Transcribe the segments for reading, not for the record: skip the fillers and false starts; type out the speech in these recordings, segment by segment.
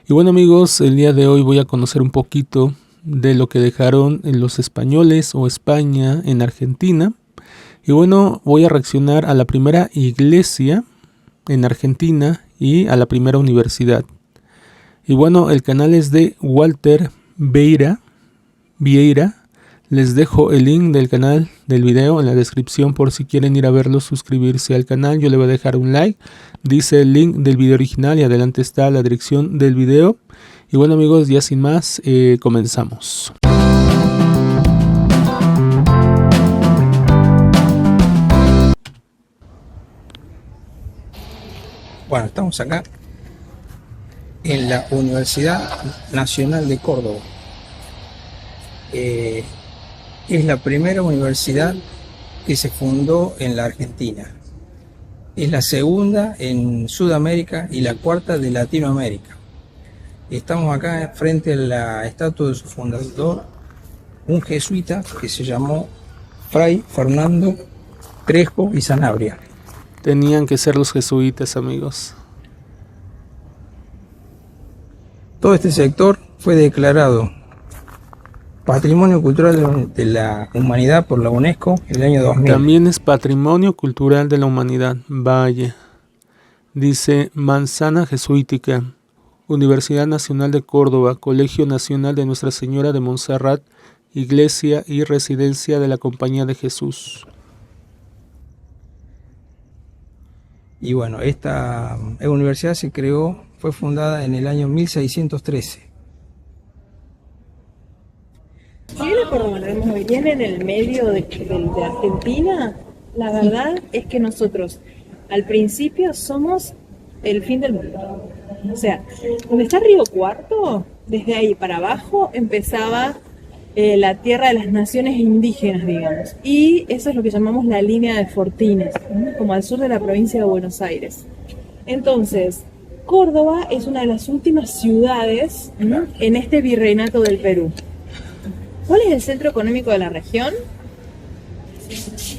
Y bueno amigos, el día de hoy voy a conocer un poquito de lo que dejaron los españoles o España en Argentina. Y bueno, voy a reaccionar a la primera iglesia en Argentina y a la primera universidad. Y bueno, el canal es de Walter Vieira. Les dejo el link del canal del video en la descripción por si quieren ir a verlo, suscribirse al canal. Yo le voy a dejar un like. Dice el link del video original y adelante está la dirección del video. Y bueno amigos, ya sin más, comenzamos. Bueno, estamos acá en la Universidad Nacional de Córdoba. Es la primera universidad que se fundó en la Argentina. Es la segunda en Sudamérica y la cuarta de Latinoamérica. Estamos acá frente a la estatua de su fundador, un jesuita que se llamó Fray Fernando Trejo y Sanabria. Tenían que ser los jesuitas, amigos. Todo este sector fue declarado Patrimonio Cultural de la Humanidad por la UNESCO en el año 2000. También es Patrimonio Cultural de la Humanidad. Vaya. Dice Manzana Jesuítica, Universidad Nacional de Córdoba, Colegio Nacional de Nuestra Señora de Montserrat, Iglesia y Residencia de la Compañía de Jesús. Y bueno, esta universidad fue fundada en el año 1613. Si bien Córdoba lo vemos muy bien en el medio de Argentina, la verdad es que nosotros al principio somos el fin del mundo. O sea, donde está Río Cuarto, desde ahí para abajo empezaba la tierra de las naciones indígenas, digamos. Y eso es lo que llamamos la línea de Fortines, ¿no? Como al sur de la provincia de Buenos Aires. Entonces, Córdoba es una de las últimas ciudades, ¿no?, en este virreinato del Perú. ¿Cuál es el centro económico de la región?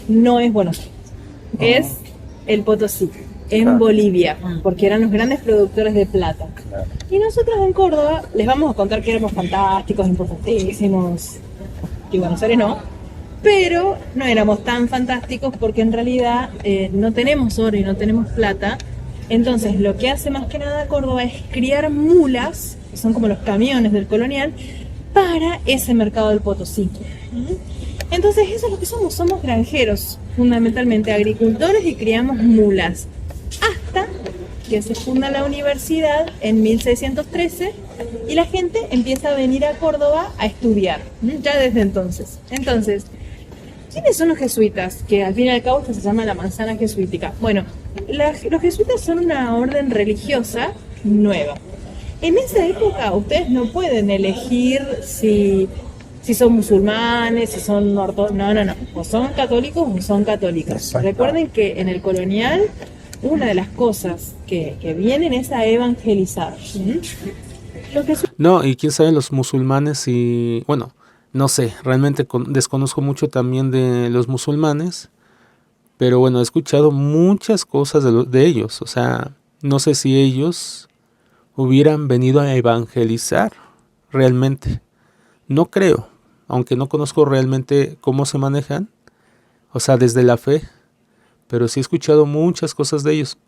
No es Buenos Aires, es el Potosí, en Bolivia, porque eran los grandes productores de plata. Y nosotros en Córdoba les vamos a contar que éramos fantásticos, importantísimos, y Buenos Aires no, pero no éramos tan fantásticos porque en realidad no tenemos oro y no tenemos plata. Entonces lo que hace más que nada Córdoba es criar mulas, que son como los camiones del colonial, para ese mercado del Potosí. Entonces eso es lo que somos granjeros, fundamentalmente agricultores, y criamos mulas. Hasta que se funda la universidad en 1613 y la gente empieza a venir a Córdoba a estudiar, ya desde entonces. Entonces, ¿quiénes son los jesuitas? Que al fin y al cabo se llama la manzana jesuítica. Bueno, los jesuitas son una orden religiosa nueva. En esa época ustedes no pueden elegir si son musulmanes, si son ortodoxos, no, o son católicos o son católicas. Recuerden que en el colonial una de las cosas que vienen es a evangelizar. No, y quién sabe los musulmanes y bueno, no sé, realmente desconozco mucho también de los musulmanes, pero bueno, he escuchado muchas cosas de ellos, o sea, no sé si ellos hubieran venido a evangelizar realmente. No creo, aunque no conozco realmente cómo se manejan, o sea, desde la fe, pero sí he escuchado muchas cosas de ellos.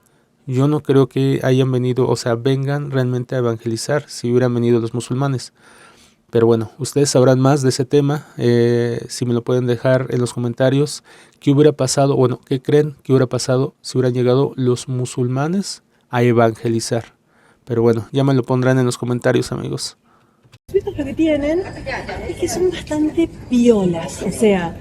Yo no creo que hayan venido, o sea, vengan realmente a evangelizar si hubieran venido los musulmanes. Pero bueno, ustedes sabrán más de ese tema, si me lo pueden dejar en los comentarios. ¿Qué hubiera pasado? Bueno, ¿qué creen que hubiera pasado si hubieran llegado los musulmanes a evangelizar? Pero bueno, ya me lo pondrán en los comentarios, amigos. Lo que tienen es que son bastante piolas, o sea,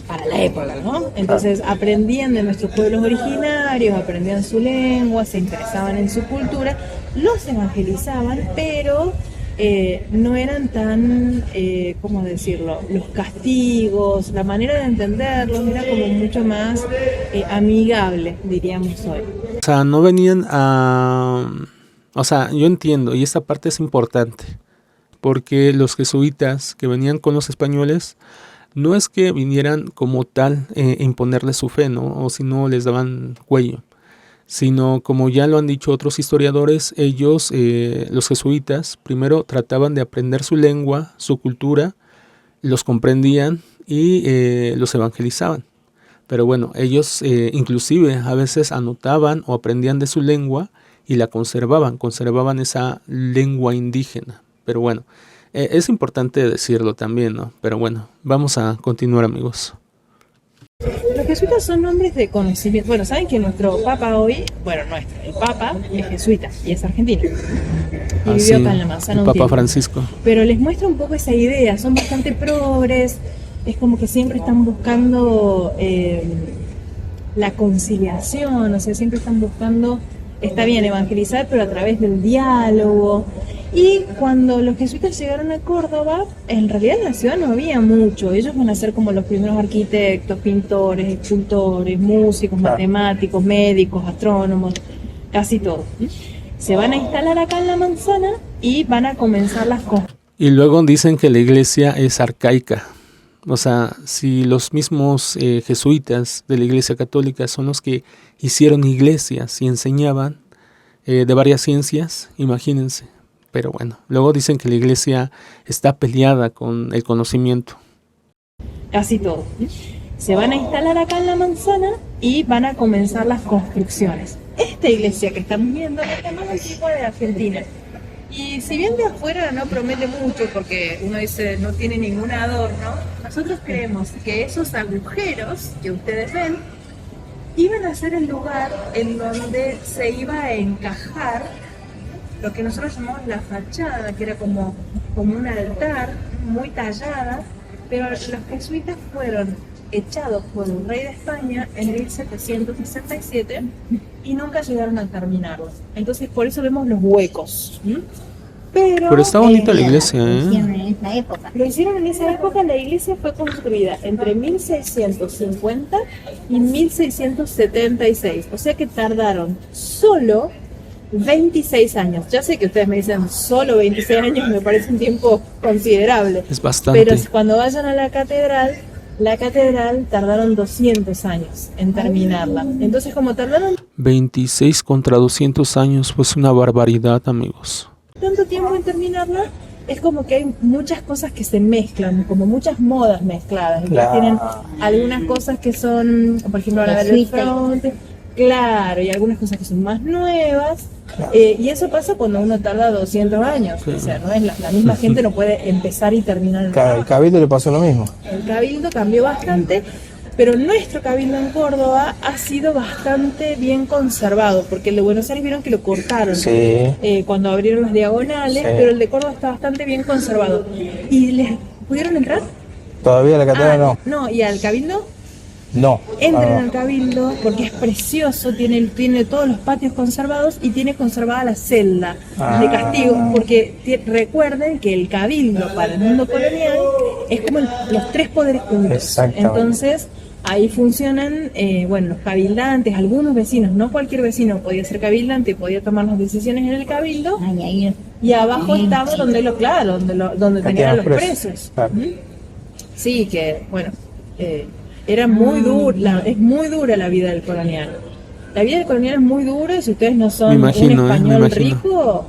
para la época, ¿no? Entonces aprendían de nuestros pueblos originarios, aprendían su lengua, se interesaban en su cultura, los evangelizaban, pero no eran tan, ¿cómo decirlo?, los castigos, la manera de entenderlos era como mucho más amigable, diríamos hoy. O sea, no venían a... O sea, yo entiendo, y esta parte es importante, porque los jesuitas que venían con los españoles no es que vinieran como tal imponerles su fe, ¿no? O si no les daban cuello, sino como ya lo han dicho otros historiadores, ellos, los jesuitas, primero trataban de aprender su lengua, su cultura, los comprendían y los evangelizaban. Pero bueno, ellos inclusive a veces anotaban o aprendían de su lengua y la conservaban esa lengua indígena. Pero bueno, es importante decirlo también, ¿no? Pero bueno, vamos a continuar, amigos. Los jesuitas son hombres de conocimiento. Bueno, saben que nuestro papa hoy, el papa es jesuita y es argentino. Y vivió acá en la Manzana el un Papa tiempo. Francisco. Pero les muestra un poco esa idea, son bastante progres, es como que siempre están buscando la conciliación, o sea, siempre están buscando, está bien evangelizar, pero a través del diálogo. Y cuando los jesuitas llegaron a Córdoba, en realidad en la ciudad no había mucho. Ellos van a ser como los primeros arquitectos, pintores, escultores, músicos, matemáticos, médicos, astrónomos, casi todo. Se van a instalar acá en la Manzana y van a comenzar las cosas. Y luego dicen que la iglesia es arcaica. O sea, si los mismos jesuitas de la Iglesia Católica son los que hicieron iglesias y enseñaban de varias ciencias, imagínense. Pero bueno, luego dicen que la iglesia está peleada con el conocimiento. Casi todo. Se van a instalar acá en la Manzana y van a comenzar las construcciones. Esta iglesia que están viendo es la más antigua de Argentina. Y si bien de afuera no promete mucho, porque uno dice no tiene ningún adorno, nosotros creemos que esos agujeros que ustedes ven iban a ser el lugar en donde se iba a encajar lo que nosotros llamamos la fachada, que era como un altar muy tallada, pero los jesuitas fueron echados por el rey de España en 1767 y nunca llegaron a terminarlo. Entonces por eso vemos los huecos. Pero está bonita la iglesia, ¿eh? Lo hicieron en esa época. La iglesia fue construida entre 1650 y 1676, o sea que tardaron solo 26 años. Ya sé que ustedes me dicen solo 26 años, me parece un tiempo considerable. Es bastante. Pero cuando vayan a la catedral tardaron 200 años en terminarla. Entonces, como tardaron 26 contra 200 años, pues una barbaridad, amigos. Tanto tiempo en terminarla, es como que hay muchas cosas que se mezclan, como muchas modas mezcladas. Claro. Tienen algunas cosas que son, por ejemplo, la del fronte. Claro, y algunas cosas que son más nuevas. Claro. Y eso pasa cuando uno tarda 200 años. Claro. O sea, no es la misma gente no puede empezar y terminar el Claro, el Cabildo le pasó lo mismo. El Cabildo cambió bastante, pero nuestro Cabildo en Córdoba ha sido bastante bien conservado, porque el de Buenos Aires vieron que lo cortaron cuando abrieron las diagonales, pero el de Córdoba está bastante bien conservado. ¿Y les pudieron entrar? Todavía la catedral no. No, ¿y al Cabildo? No. Entren al Cabildo porque es precioso, tiene todos los patios conservados y tiene conservada la celda de castigo, porque recuerden que el Cabildo para el mundo colonial es como los tres poderes juntos. Entonces ahí funcionan, los cabildantes, algunos vecinos, no cualquier vecino podía ser cabildante, podía tomar las decisiones en el Cabildo. Y abajo estaba donde tenían a los presos. Claro. Sí, que era muy dura, es muy dura la vida del colonial. La vida del colonial es muy dura y si ustedes no son un español rico,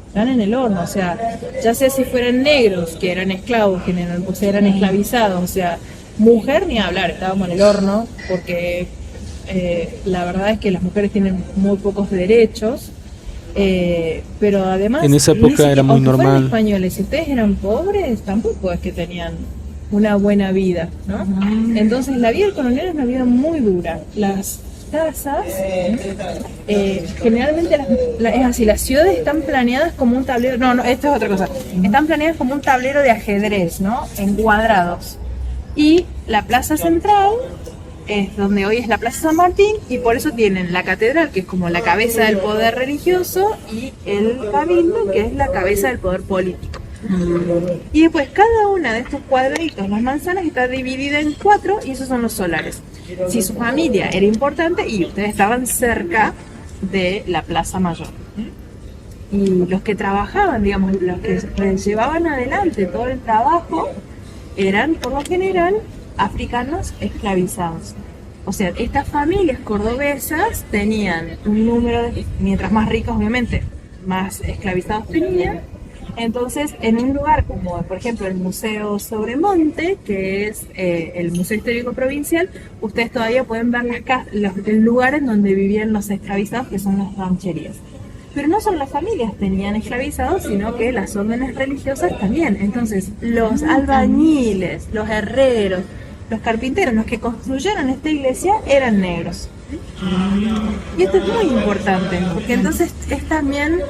están en el horno. O sea, ya sea si fueran negros, que eran esclavos, que eran esclavizados, o sea, mujer ni hablar, estábamos en el horno, porque la verdad es que las mujeres tienen muy pocos derechos. Pero además, en esa época era muy normal. Españoles, si ustedes eran pobres, tampoco es que tenían una buena vida, ¿no? Entonces la vida del colonial es una vida muy dura. Las casas, generalmente es así, las ciudades están planeadas como un tablero, no, esto es otra cosa, están planeadas como un tablero de ajedrez, ¿no? En cuadrados. Y la plaza central es donde hoy es la Plaza San Martín, y por eso tienen la catedral, que es como la cabeza del poder religioso, y el cabildo, que es la cabeza del poder político. Y después cada una de estos cuadraditos, las manzanas, está dividida en 4 y esos son los solares. Si su familia era importante y ustedes estaban cerca de la Plaza Mayor. Y los que trabajaban, digamos, los que llevaban adelante todo el trabajo, eran por lo general africanos esclavizados. O sea, estas familias cordobesas tenían un número, mientras más ricos obviamente, más esclavizados tenían. Entonces, en un lugar como, por ejemplo, el Museo Sobremonte, que es el Museo Histórico Provincial, ustedes todavía pueden ver los lugares donde vivían los esclavizados, que son las rancherías. Pero no solo las familias tenían esclavizados, sino que las órdenes religiosas también. Entonces, los albañiles, los herreros, los carpinteros, los que construyeron esta iglesia, eran negros. Y esto es muy importante, porque entonces es también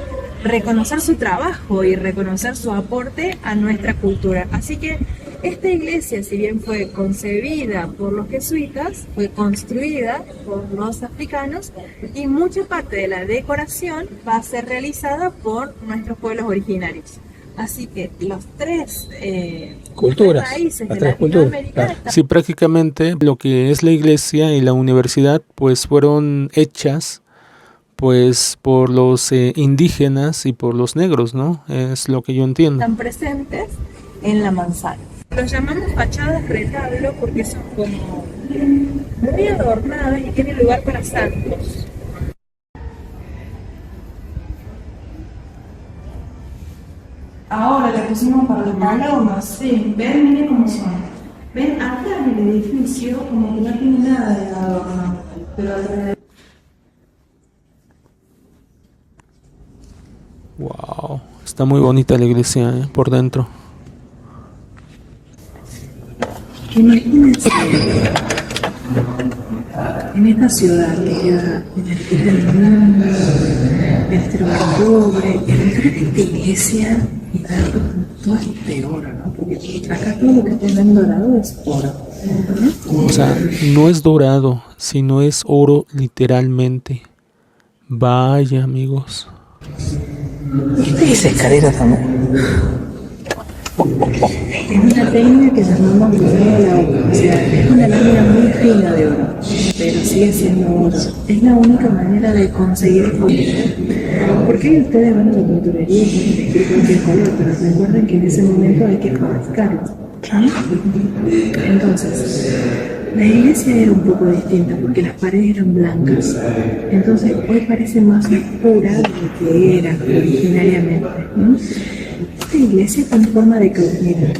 reconocer su trabajo y reconocer su aporte a nuestra cultura. Así que esta iglesia, si bien fue concebida por los jesuitas, fue construida por los africanos y mucha parte de la decoración va a ser realizada por nuestros pueblos originarios. Así que los tres culturas, países las de tres culturas, Latinoamérica claro. Sí, prácticamente lo que es la iglesia y la universidad pues fueron hechas pues por los indígenas y por los negros, ¿no? Es lo que yo entiendo. están presentes en la manzana. Los llamamos fachadas retablo porque son como muy adornadas y tienen lugar para santos. Ahora le pusimos para los palomas, sí. Ven, miren cómo son. Ven, atrás del edificio como que no tiene nada de adorno, pero alrededor. Wow, está muy bonita la iglesia, por dentro. Imagínense en esta ciudad que queda en el fin del mundo, en este lugar pobre, entrar en esta iglesia y ver todo este oro, ¿no? Porque acá todo lo que está en dorado es oro. O sea, no es dorado, sino es oro literalmente. Vaya, amigos. Esa escalera también. Es una técnica que llamamos de la oro, o sea, es una lámina muy fina de oro, pero sigue siendo oro. Es la única manera de conseguir el. Porque hoy ustedes van a la tintorería y pueden elegir cualquier color, pero recuerden que en ese momento hay que fabricarlo. Entonces, la iglesia era un poco distinta porque las paredes eran blancas. Entonces, hoy parece más oscura de lo que era originariamente, ¿no? Esta iglesia tiene forma de cruz, mira.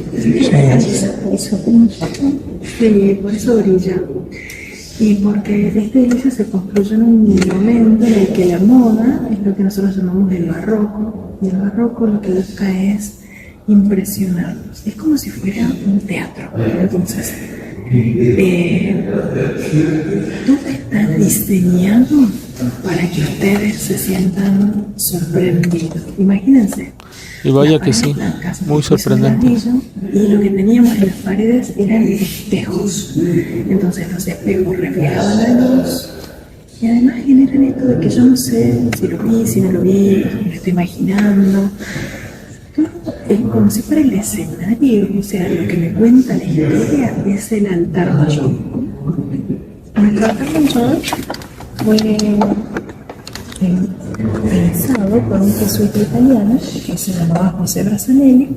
Sí, por eso brilla. Y porque esta iglesia se construyó en un momento en el que la moda es lo que nosotros llamamos el barroco. Y el barroco lo que busca es impresionarnos. Es como si fuera un teatro. Entonces, todo está diseñado para que ustedes se sientan sorprendidos. Imagínense. Y vaya que sí, muy sorprendente. Y lo que teníamos en las paredes eran espejos. Entonces los espejos reflejaban la luz. Y además generan esto de que yo no sé si lo vi, si no lo vi, me lo estoy imaginando. Es como si fuera el escenario, o sea, lo que me cuenta la historia es el altar mayor. Nuestro altar mayor fue pensado por un jesuita italiano que se llamaba José Brasanelli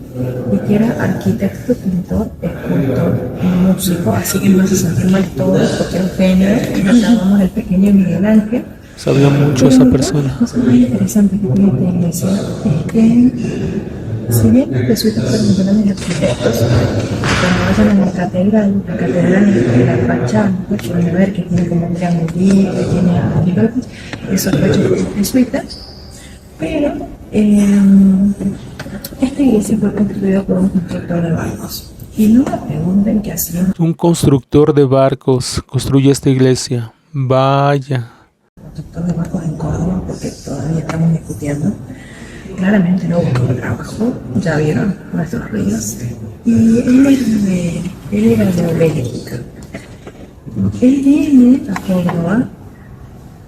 y que era arquitecto, pintor, escultor y músico, así que no se sentir mal todos porque era un genio, y llamamos el pequeño Miguel Ángel. Sabía mucho esa persona. La cosa más interesante que tiene esta iglesia es que si bien los jesuitas fueron grandes arquitectos, cuando vayan a la catedral es la fachada, pues pueden ver que tiene como un triangulito, tiene arquitectos, eso fue hecho por los jesuitas, pero esta iglesia fue construida por un constructor de barcos. Y no me pregunten qué hacían. Un constructor de barcos construye esta iglesia. Vaya. Constructor de barcos en Córdoba, porque todavía estamos discutiendo. Claramente no buscó trabajo, ya vieron nuestros ríos. Y él era de Bélgica. Él viene a Córdoba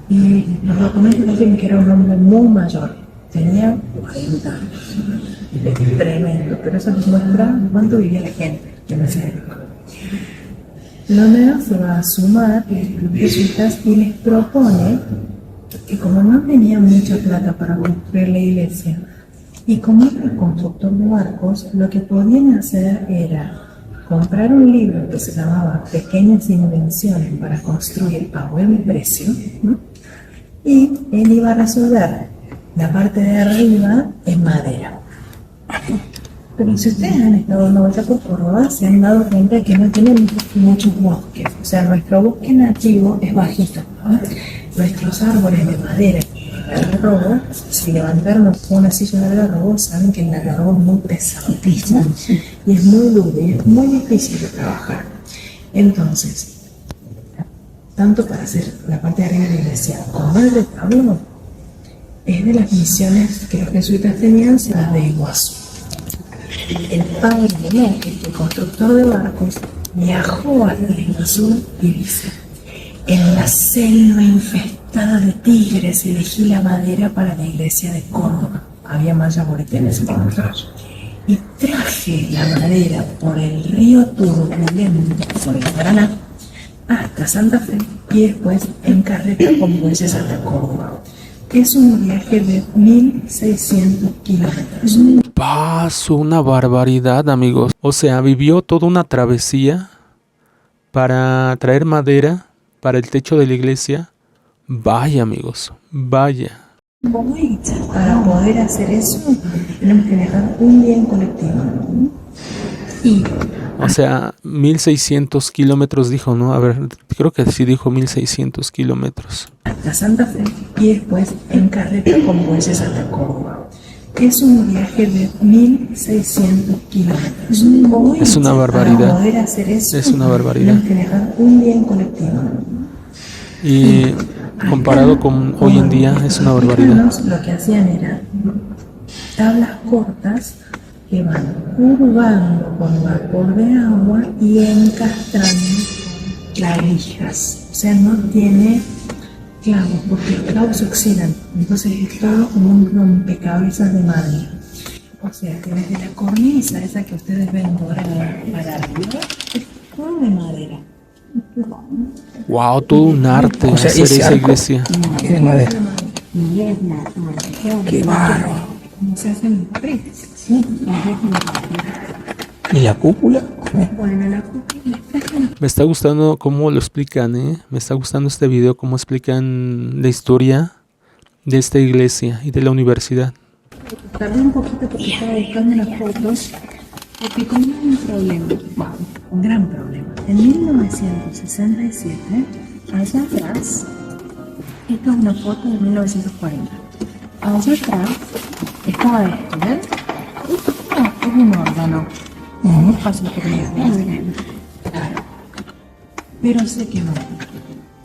y los documentos dicen que era un hombre muy mayor, tenía 40 años. Es tremendo, pero eso nos muestra cuánto vivía la gente en esa época. Londres se va a sumar los jesuitas y les propone que como no tenía mucha plata para construir la iglesia y como era constructor de barcos, lo que podían hacer era comprar un libro que se llamaba Pequeñas Invenciones para construir a buen precio, ¿no? Y él iba a resolver la parte de arriba en madera. Pero si ustedes han estado dando vuelta por Córdoba, se han dado cuenta de que no tienen muchos bosques. O sea, nuestro bosque nativo es bajito, ¿no? Nuestros árboles de madera, el algarrobo, si levantaron una silla de algarrobo, saben que el algarrobo es muy pesado, ¿no? Y es muy duro y es muy difícil de trabajar. Entonces, tanto para hacer la parte de arriba de la iglesia como el retablo, es de las misiones que los jesuitas tenían, las de Iguazú. El padre de México, el constructor de barcos, viajó hasta Iguazú y dice: en la selva infestada de tigres elegí la madera para la iglesia de Córdoba. Había más yaguareté en ese momento. Y traje la madera por el río turbulento, por el Paraná, hasta Santa Fe y después en carreta con bueyes hasta Córdoba. Es un viaje de 1.600 kilómetros. Paso, una barbaridad, amigos. O sea, vivió toda una travesía para traer madera para el techo de la iglesia. Vaya, amigos, vaya. Para poder hacer eso, tenemos que viajar un día en colectivo. Y O sea, 1.600 kilómetros dijo, ¿no? A ver, creo que sí dijo 1.600 kilómetros. hasta Santa Fe y después en carreta con bueyes hasta Córdoba. Es un viaje de 1.600 kilómetros. Es una barbaridad. Para poder hacer eso, Es una barbaridad. tenemos que viajar un día en colectivo. Y comparado con hoy en día es una barbaridad. Lo que hacían era tablas cortas que van curvando con vapor de agua y encastrando clavijas. O sea, no tiene clavos, porque los clavos se oxidan. Entonces es todo como un rompecabezas de madera. O sea, que desde la cornisa, esa que ustedes ven ahora para arriba, es todo de madera. Wow, todo un arte O sea, hacer ese esa arco iglesia. es de madera. Qué bárbaro. Como se hacen los paredes, ¿sí? ¿Y la cúpula? Bueno, la cúpula está en Me está gustando cómo lo explican, ¿eh? Me está gustando este video, cómo explican la historia de esta iglesia y de la universidad. Tardé un poquito porque estaba buscando las fotos, porque tenía un problema, un gran problema. En 1967, allá atrás, esta es una foto de 1940. Allá atrás estaba esto, ¿ven? Esto es un órgano. Es fácil que me claro. Pero se quemó.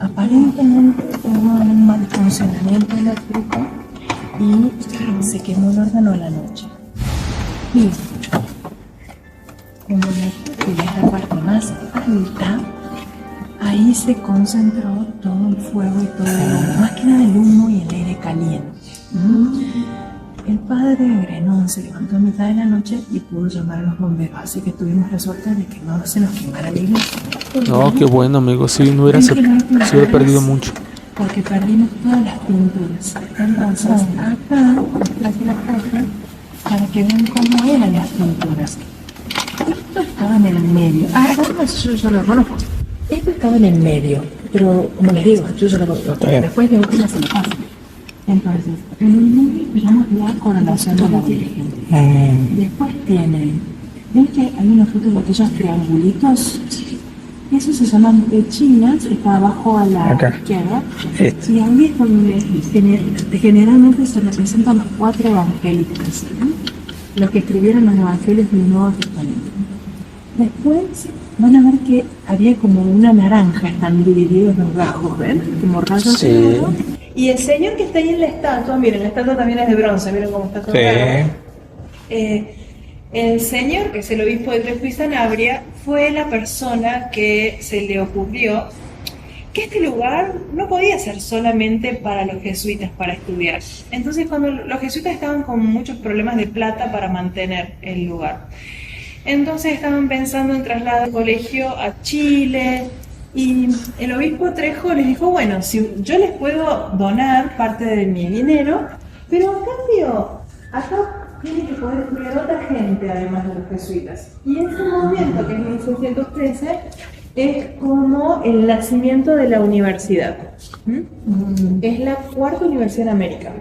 Aparentemente hubo un mal funcionamiento eléctrico y se quemó el órgano a la noche. Miren, como la cúpula es la parte más alta, ahí se concentró todo el fuego y todo el humo, más que nada el humo y el aire caliente. El padre de Grenón se levantó a mitad de la noche y pudo llamar a los bomberos, así que tuvimos la suerte de que no se nos quemara la iglesia. No, qué bueno, amigo. Sí, no hubiera, se hubiera perdido mucho. Porque perdimos todas las pinturas. Entonces, acá traje la caja para que vean cómo eran las pinturas. Esto estaba en el medio. Yo lo conozco. Esto estaba en el medio, pero como les digo, yo lo conozco. Después de última se lo paso. Entonces, en el medio tenemos la coronación de la Virgen. Después tienen, ¿ven que hay una foto de aquellos triangulitos? Esos se llaman pechinas, está abajo a la izquierda. Y ahí es donde generalmente se representan los 4 evangélicos, ¿no? Los que escribieron los evangelios del Nuevo Testamento. Después van a ver que había como una naranja, están divididos los rasgos, ¿ven? Como rayos de oro. Y el señor que está ahí en la estatua, miren, la estatua también es de bronce, miren cómo está todo raro. El señor, que es el obispo de Crespo y Sanabria, fue la persona que se le ocurrió que este lugar no podía ser solamente para los jesuitas para estudiar. Entonces, cuando los jesuitas estaban con muchos problemas de plata para mantener el lugar, entonces estaban pensando en trasladar el colegio a Chile. Y el obispo Trejo les dijo, bueno, si yo les puedo donar parte de mi dinero, pero a cambio, acá tiene que poder estudiar otra gente además de los jesuitas. Y en ese momento, que es 1613, es como el nacimiento de la universidad. Es la cuarta universidad en América.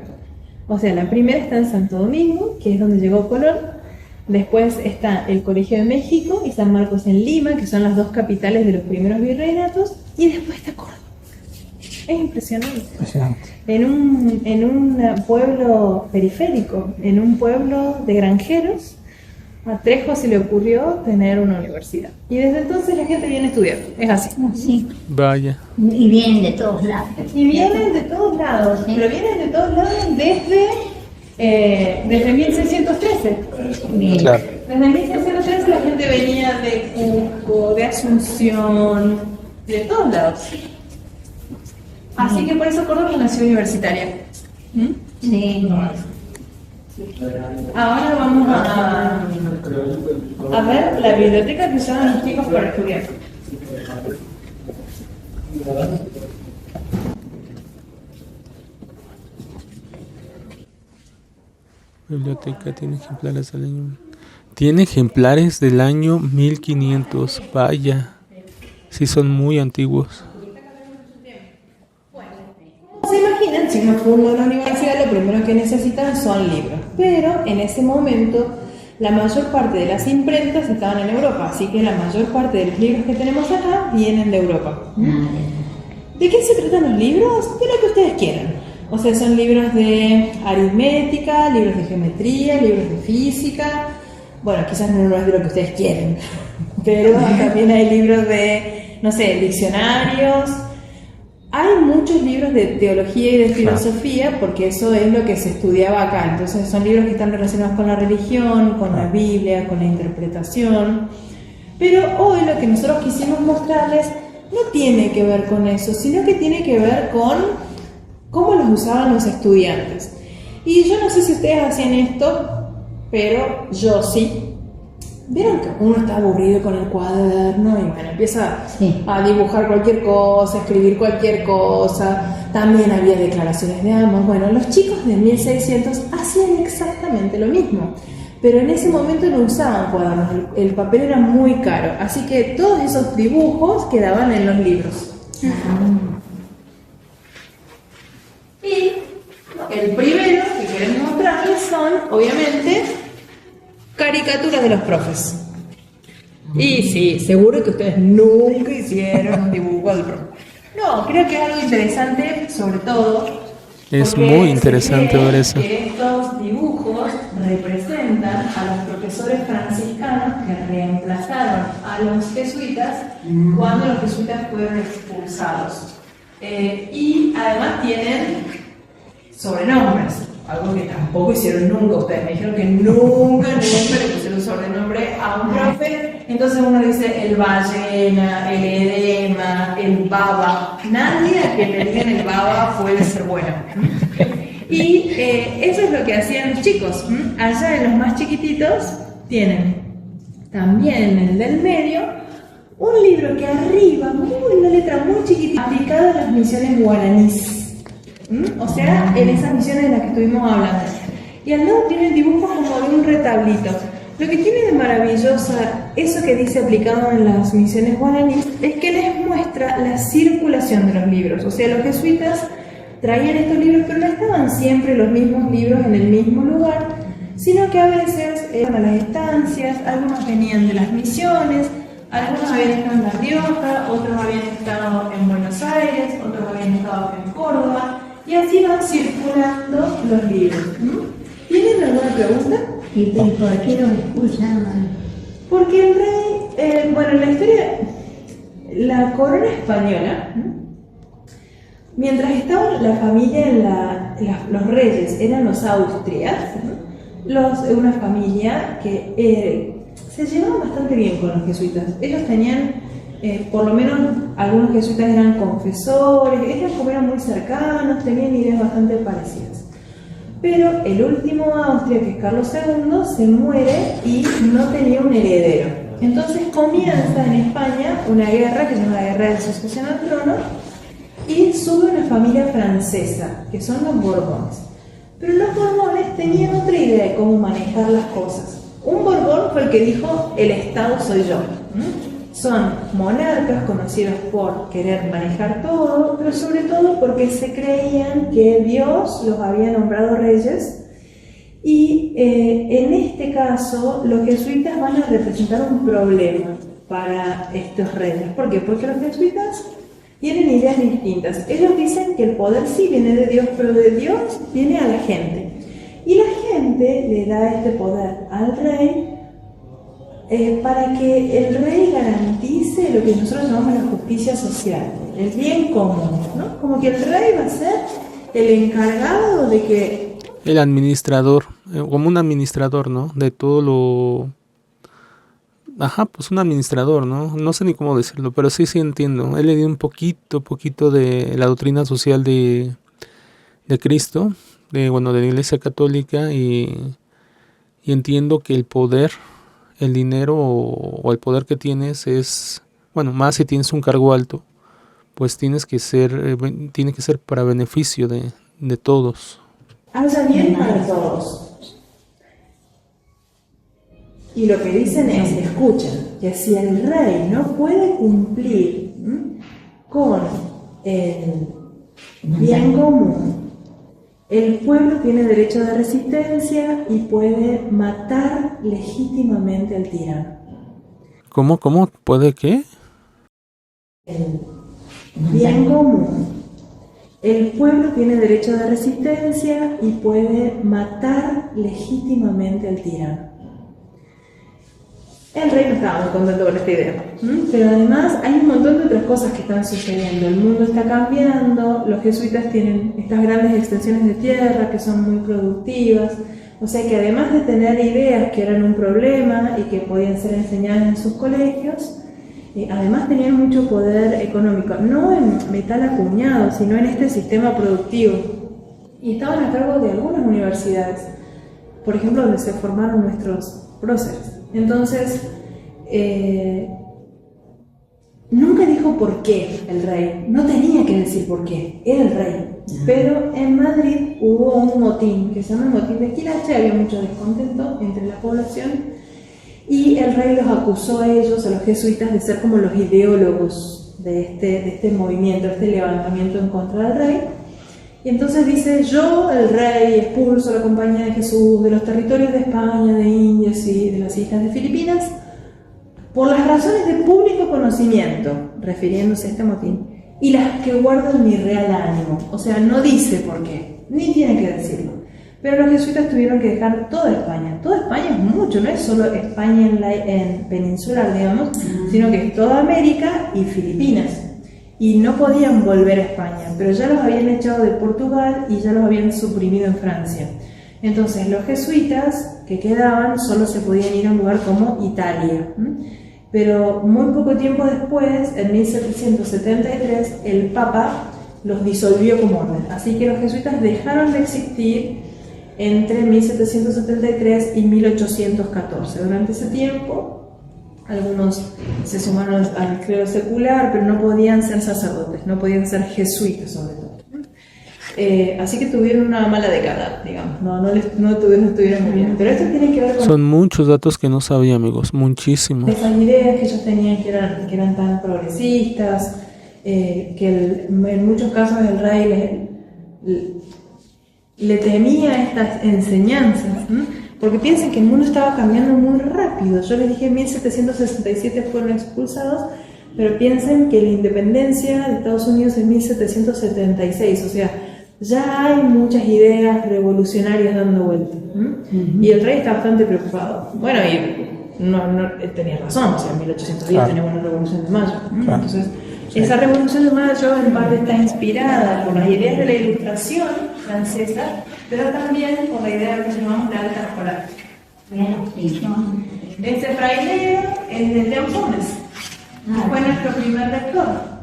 O sea, la primera está en Santo Domingo, que es donde llegó Colón. Después está el Colegio de México y San Marcos en Lima, que son las dos capitales de los primeros virreinatos. Y después está Córdoba. Es impresionante. En un pueblo periférico, en un pueblo de granjeros, a Trejo se le ocurrió tener una universidad. Y desde entonces la gente viene a estudiar. Es así. Sí. Vaya. Y vienen de todos lados. Y vienen de todos lados, Sí. pero vienen de todos lados desde 1613. Bien. Claro. Desde 1613 la gente venía de Cusco, de Asunción, de todos lados. Así que por eso Córdoba es una ciudad universitaria. Sí. Ahora vamos a ver la biblioteca que usaban los chicos para estudiar. Biblioteca tiene ejemplares del año. Tiene ejemplares del año 1500. Vaya. Sí, son muy antiguos. Se imaginan, si uno funda una universidad, lo primero que necesitan son libros. Pero en ese momento, la mayor parte de las imprentas estaban en Europa, así que la mayor parte de los libros que tenemos acá vienen de Europa. ¿De qué se tratan los libros? De lo que ustedes quieran. O sea, son libros de aritmética, libros de geometría, libros de física. Bueno, quizás no es de lo que ustedes quieren, pero también hay libros de, no sé, diccionarios. Hay muchos libros de teología y de filosofía porque eso es lo que se estudiaba acá. Entonces son libros que están relacionados con la religión, con la Biblia, con la interpretación. Pero hoy lo que nosotros quisimos mostrarles no tiene que ver con eso, sino que tiene que ver con cómo los usaban los estudiantes. Y yo no sé si ustedes hacían esto, pero yo sí. Vieron que uno está aburrido con el cuaderno y bueno, empieza a dibujar cualquier cosa, a escribir cualquier cosa. También había declaraciones de amor. Bueno, los chicos de 1600 hacían exactamente lo mismo, pero en ese momento no usaban cuadernos, el papel era muy caro, así que todos esos dibujos quedaban en los libros. Y el primero que queremos mostrarles son, obviamente, caricaturas de los profes. Y sí, seguro que ustedes nunca hicieron un dibujo del profe. No, creo que es algo interesante, sobre todo. Es porque muy interesante se cree ver eso. que estos dibujos representan a los profesores franciscanos que reemplazaron a los jesuitas cuando los jesuitas fueron expulsados. Y además tienen sobrenombres. Algo que tampoco hicieron nunca ustedes. Me dijeron que nunca le pusieron sobrenombre a un profe. Entonces uno dice el ballena, el edema, el baba. Nadie a quien le digan el baba puede ser bueno. Y eso es lo que hacían los chicos. Allá en los más chiquititos tienen también en el del medio un libro que arriba, una letra muy chiquitita, aplicado a las misiones guaraníes. O sea, en esas misiones de las que estuvimos hablando. Y al lado tiene el dibujo como de un retablito. Lo que tiene de maravillosa eso que dice aplicado en las misiones guaraníes es que les muestra la circulación de los libros. O sea, los jesuitas traían estos libros, pero no estaban siempre los mismos libros en el mismo lugar, sino que a veces iban a las estancias, algunos venían de las misiones, algunos habían estado en La Rioja, otros habían estado en Buenos Aires, otros habían estado en Córdoba. Y así van circulando los libros. ¿Tienen alguna pregunta? ¿Y por qué los expulsaban? Porque el rey, bueno, en la historia, la corona española, mientras estaba la familia, los reyes eran los Austrias, una familia que se llevaban bastante bien con los jesuitas. Ellos tenían, por lo menos algunos jesuitas eran confesores, ellos como eran muy cercanos, tenían ideas bastante parecidas. Pero el último Austria, que es Carlos II, se muere y no tenía un heredero. Entonces comienza en España una guerra que se llama la Guerra de Sucesión al Trono y sube una familia francesa, que son los Borbones. Pero los Borbones tenían otra idea de cómo manejar las cosas. Un Borbón fue el que dijo, el Estado soy yo. Son monarcas conocidos por querer manejar todo, pero sobre todo porque se creían que Dios los había nombrado reyes. Y en este caso, los jesuitas van a representar un problema para estos reyes. ¿Por qué? Porque los jesuitas tienen ideas distintas. Ellos dicen que el poder sí viene de Dios, pero de Dios viene a la gente. Y la gente le da este poder al rey para que el rey garantice lo que nosotros llamamos la justicia social, el bien común, ¿no? Como que el rey va a ser el encargado de que... El administrador, como un administrador, ¿no? De todo lo... Ajá, pues un administrador, ¿no? No sé ni cómo decirlo, pero sí entiendo. He leído un poquito de la doctrina social de Cristo, de la Iglesia Católica, y entiendo que el poder, el dinero o el poder que tienes es, más si tienes un cargo alto, pues tiene que ser para beneficio de todos. Haya bien para todos. Y lo que dicen es, escuchen, que si el rey no puede cumplir con el bien común, el pueblo tiene derecho de resistencia y puede matar legítimamente al tirano. ¿Cómo? ¿Puede qué? El bien común. El pueblo tiene derecho de resistencia y puede matar legítimamente al tirano. El rey no estaba muy contento con esta idea, pero además hay un montón de otras cosas que están sucediendo. El mundo está cambiando, los jesuitas tienen estas grandes extensiones de tierra que son muy productivas, o sea que además de tener ideas que eran un problema y que podían ser enseñadas en sus colegios, además tenían mucho poder económico, no en metal acuñado, sino en este sistema productivo. Y estaban a cargo de algunas universidades, por ejemplo, donde se formaron nuestros próceres. Entonces, nunca dijo por qué el rey, no tenía que decir por qué, era el rey. Pero en Madrid hubo un motín, que se llama el motín de Esquilache, había mucho descontento entre la población, y el rey los acusó a ellos, a los jesuitas, de ser como los ideólogos de este movimiento, de este levantamiento en contra del rey. Y entonces dice, yo, el rey, expulso a la compañía de Jesús de los territorios de España, de Indias y de las islas de Filipinas, por las razones de público conocimiento, refiriéndose a este motín, y las que guardan mi real ánimo. O sea, no dice por qué, ni tiene que decirlo. Pero los jesuitas tuvieron que dejar toda España. Toda España es mucho, no es solo España en peninsular, digamos, sino que es toda América y Filipinas. Y no podían volver a España, pero ya los habían echado de Portugal y ya los habían suprimido en Francia. Entonces los jesuitas que quedaban solo se podían ir a un lugar como Italia. Pero muy poco tiempo después, en 1773, el Papa los disolvió como orden. Así que los jesuitas dejaron de existir entre 1773 y 1814. Durante ese tiempo, algunos se sumaron al clero secular, pero no podían ser sacerdotes, no podían ser jesuitas sobre todo. Así que tuvieron una mala década, digamos, no estuvieron muy bien. Pero esto tiene que ver con... Son muchos datos que no sabía, amigos, muchísimos. Esas ideas que ellos tenían que eran tan progresistas, que en muchos casos el rey le temía estas enseñanzas, porque piensen que el mundo estaba cambiando muy rápido. Yo les dije en 1767 fueron expulsados, pero piensen que la independencia de Estados Unidos es 1776, o sea, ya hay muchas ideas revolucionarias dando vuelta. Y el rey está bastante preocupado. Bueno, y él tenía razón, o sea, en 1810 tenemos la Revolución de Mayo. Entonces, esa Revolución de Mayo en parte está inspirada por las ideas de la Ilustración francesa, pero también por la idea de lo que llamamos la alta escolar. Este fraileo es de León Funes, fue nuestro primer rector.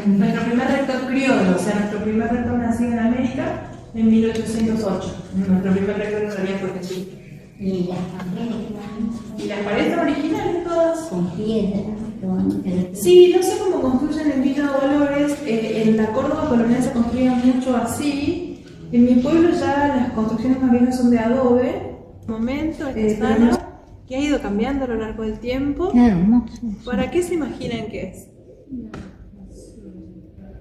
Nuestro primer rector criollo, o sea, nuestro primer rector nacido en América en 1808. Nuestro primer rector en realidad fue Jesús. Y las paredes, ¿Y las paredes son originales todas? con piedra, Sí, no sé cómo construyen en Villa Dolores. En la Córdoba colonial se construía mucho así. En mi pueblo ya las construcciones más viejas son de adobe. Momento, esta sala, que ha ido cambiando a lo largo del tiempo. Qué hermoso. ¿Para qué se imaginan que es?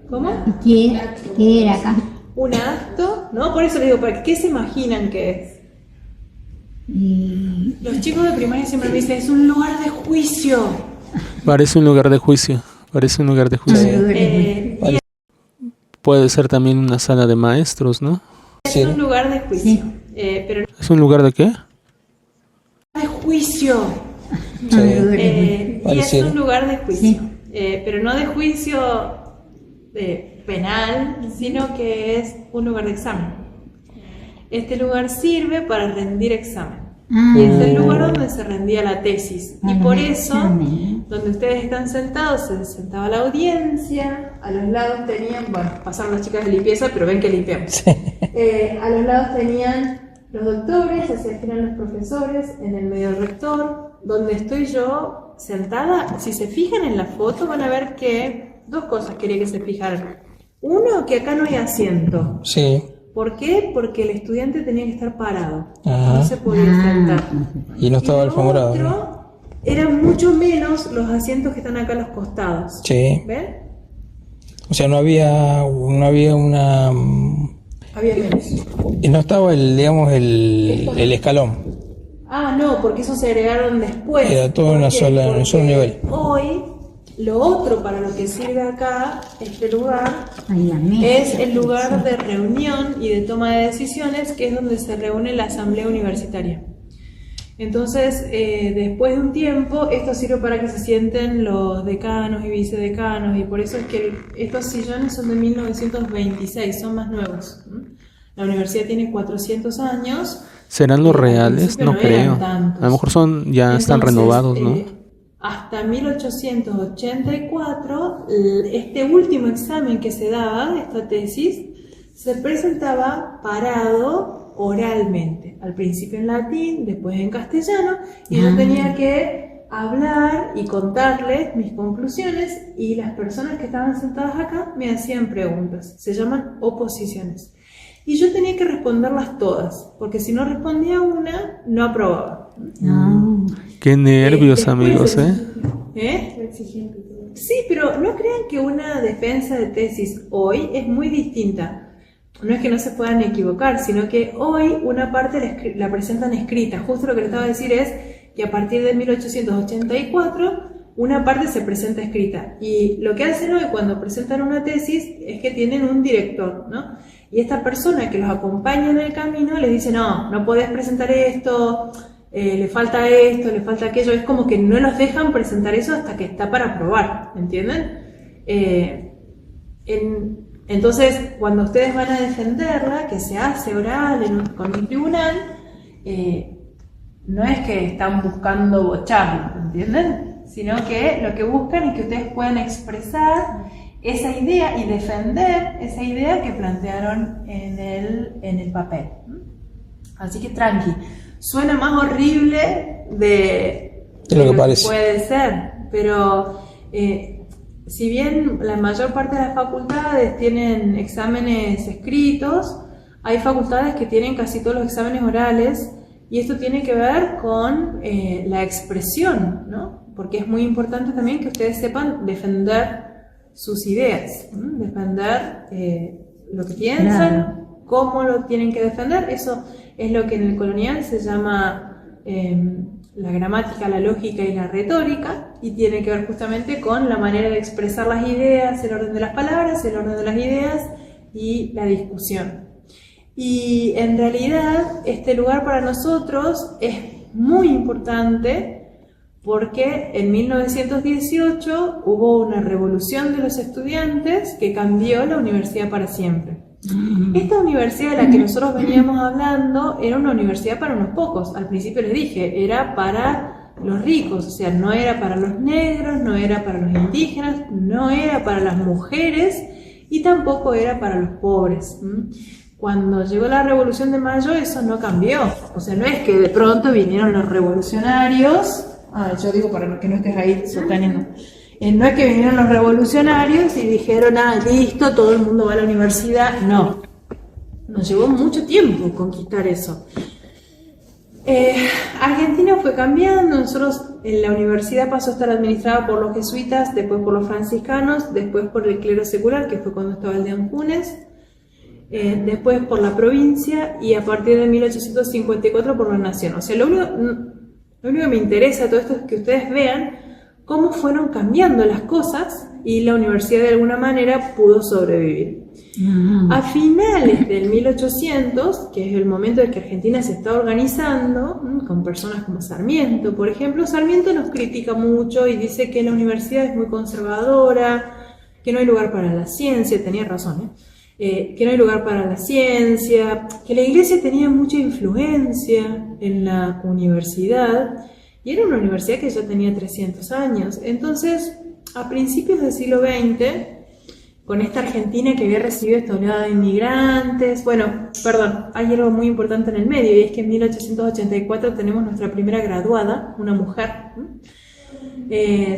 ¿Cómo? ¿Y qué era acá? Un acto, ¿no? Por eso les digo, ¿para qué se imaginan que es? Y Los chicos de primaria siempre me dicen, es un lugar de juicio. Parece un lugar de juicio. Parece un lugar de juicio. Y Puede ser también una sala de maestros, ¿no? es Sí. un lugar de juicio. Sí. Pero ¿Es un lugar de qué? de juicio. Sí. Y es Pareciera. un lugar de juicio. Sí. Pero no de juicio penal, sino que es un lugar de examen. Este lugar sirve para rendir examen. Y es el lugar donde se rendía la tesis. Y por eso, donde ustedes están sentados, se sentaba la audiencia, a los lados tenían, bueno, pasaron las chicas de limpieza, pero ven que limpiamos. A los lados tenían los doctores, hacia el final los profesores, en el medio el rector, donde estoy yo sentada. Si se fijan en la foto van a ver que dos cosas quería que se fijaran. Uno, que acá no hay asiento. Sí. ¿Por qué? Porque el estudiante tenía que estar parado, Ajá. no se podía sentar. Y no estaba Y lo alfombrado. ¿no? otro, eran mucho menos los asientos que están acá a los costados. Sí. ¿Ven? O sea, no había una... Había menos. No estaba digamos, el escalón. Ah, no, porque eso se agregaron después. Era todo en una ¿Por qué? sola- en un Porque solo nivel. Hoy, lo otro para lo que sirve acá, este lugar, Ay, la mesa. es el lugar de reunión y de toma de decisiones, que es donde se reúne la asamblea universitaria. Entonces, después de un tiempo, esto sirve para que se sienten los decanos y vicedecanos, y por eso es que estos sillones son de 1926, son más nuevos. La universidad tiene 400 años. ¿Serán los Al reales? principio No no eran creo. tantos. A lo mejor ya están Entonces, renovados, ¿no? Hasta 1884, este último examen que se daba, esta tesis, se presentaba parado oralmente. Al principio en latín, después en castellano, y yo tenía que hablar y contarles mis conclusiones, y las personas que estaban sentadas acá me hacían preguntas. Se llaman oposiciones. Y yo tenía que responderlas todas, porque si no respondía una, no aprobaba. No. Qué nervios, Después amigos, ¿eh? Sí, pero no crean que una defensa de tesis hoy es muy distinta. No es que no se puedan equivocar, sino que hoy una parte la presentan escrita. Justo lo que les estaba a decir es que a partir de 1884 una parte se presenta escrita. Y lo que hacen hoy cuando presentan una tesis es que tienen un director, ¿no? Y esta persona que los acompaña en el camino les dice, no podés presentar esto, le falta esto, le falta aquello. Es como que no los dejan presentar eso hasta que está para aprobar, ¿entienden? Entonces, cuando ustedes van a defenderla, que se hace oral con un tribunal, no es que están buscando bocharlo, ¿entienden? Sino que lo que buscan es que ustedes puedan expresar esa idea y defender esa idea que plantearon en el papel. Así que tranqui, suena más horrible de lo que parece. puede ser, pero si bien la mayor parte de las facultades tienen exámenes escritos, hay facultades que tienen casi todos los exámenes orales, y esto tiene que ver con la expresión, ¿no? Porque es muy importante también que ustedes sepan defender sus ideas, defender lo que piensan, cómo lo tienen que defender. Eso es lo que en el colonial se llama la gramática, la lógica y la retórica, y tiene que ver justamente con la manera de expresar las ideas, el orden de las palabras, el orden de las ideas y la discusión. Y en realidad este lugar para nosotros es muy importante porque en 1918 hubo una revolución de los estudiantes que cambió la universidad para siempre. Esta universidad de la que nosotros veníamos hablando era una universidad para unos pocos. Al principio les dije, era para los ricos, o sea, no era para los negros, no era para los indígenas, no era para las mujeres y tampoco era para los pobres. Cuando llegó la Revolución de Mayo eso no cambió. O sea, no es que de pronto vinieron los revolucionarios. Yo digo para que no estés ahí sosteniendo. No es que vinieron los revolucionarios y dijeron, listo, todo el mundo va a la universidad. No. nos llevó mucho tiempo conquistar eso. Argentina fue cambiando, nosotros en la universidad pasó a estar administrada por los jesuitas, después por los franciscanos, después por el clero secular, que fue cuando estaba el de Antunes, después por la provincia y a partir de 1854 por la nación. O sea, lo único que me interesa de todo esto es que ustedes vean cómo fueron cambiando las cosas y la universidad de alguna manera pudo sobrevivir. A finales del 1800, que es el momento en que Argentina se está organizando, con personas como Sarmiento, por ejemplo, Sarmiento nos critica mucho y dice que la universidad es muy conservadora, que no hay lugar para la ciencia, tenía razón, que no hay lugar para la ciencia, que la iglesia tenía mucha influencia en la universidad, y era una universidad que ya tenía 300 años. Entonces, a principios del siglo XX, con esta Argentina que había recibido esta oleada de inmigrantes, hay algo muy importante en el medio, y es que en 1884 tenemos nuestra primera graduada, una mujer.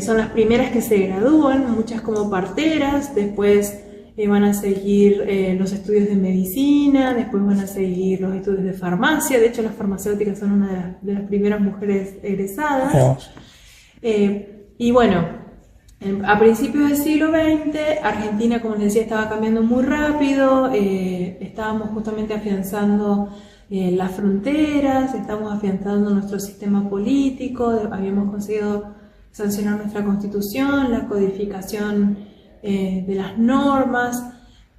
Son las primeras que se gradúan, muchas como parteras, después van a seguir los estudios de medicina, después van a seguir los estudios de farmacia. De hecho, las farmacéuticas son una de las primeras mujeres egresadas. Y bueno, a principios del siglo XX, Argentina, como les decía, estaba cambiando muy rápido, estábamos justamente afianzando las fronteras, estábamos afianzando nuestro sistema político, habíamos conseguido sancionar nuestra constitución, la codificación de las normas,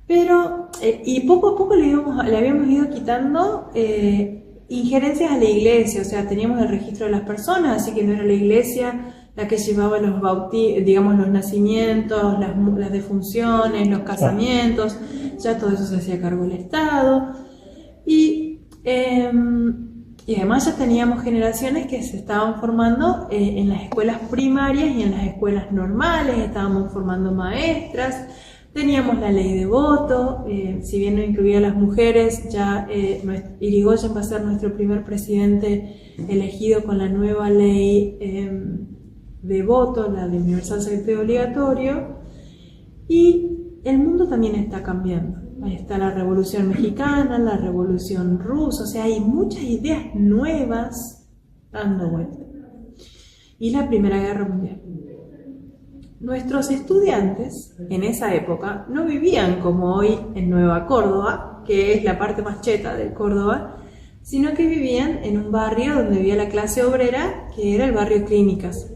pero y poco a poco le habíamos ido quitando injerencias a la iglesia. O sea, teníamos el registro de las personas, así que no era la iglesia la que llevaba los los nacimientos, las defunciones, los casamientos, ya todo eso se hacía cargo del Estado. Y además ya teníamos generaciones que se estaban formando en las escuelas primarias y en las escuelas normales, estábamos formando maestras, teníamos la ley de voto, si bien no incluía a las mujeres, ya Irigoyen va a ser nuestro primer presidente elegido con la nueva ley de voto, la de universal secreto obligatorio, y el mundo también está cambiando. Ahí está la Revolución Mexicana, la Revolución Rusa, o sea, hay muchas ideas nuevas dando vuelta. Y la Primera Guerra Mundial. Nuestros estudiantes en esa época no vivían como hoy en Nueva Córdoba, que es la parte más cheta de Córdoba, sino que vivían en un barrio donde vivía la clase obrera, que era el barrio Clínicas.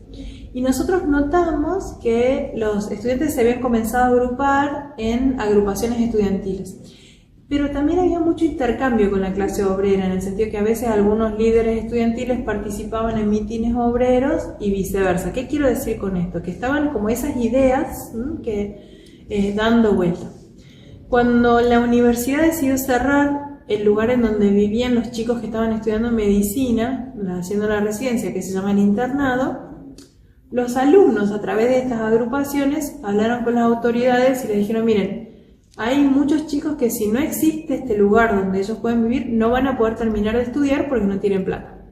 Y nosotros notamos que los estudiantes se habían comenzado a agrupar en agrupaciones estudiantiles. Pero también había mucho intercambio con la clase obrera, en el sentido que a veces algunos líderes estudiantiles participaban en mítines obreros y viceversa. ¿Qué quiero decir con esto? Que estaban como esas ideas dando vuelta. Cuando la universidad decidió cerrar el lugar en donde vivían los chicos que estaban estudiando medicina, haciendo la residencia, que se llama el internado, los alumnos, a través de estas agrupaciones, hablaron con las autoridades y les dijeron: miren, hay muchos chicos que si no existe este lugar donde ellos pueden vivir, no van a poder terminar de estudiar porque no tienen plata.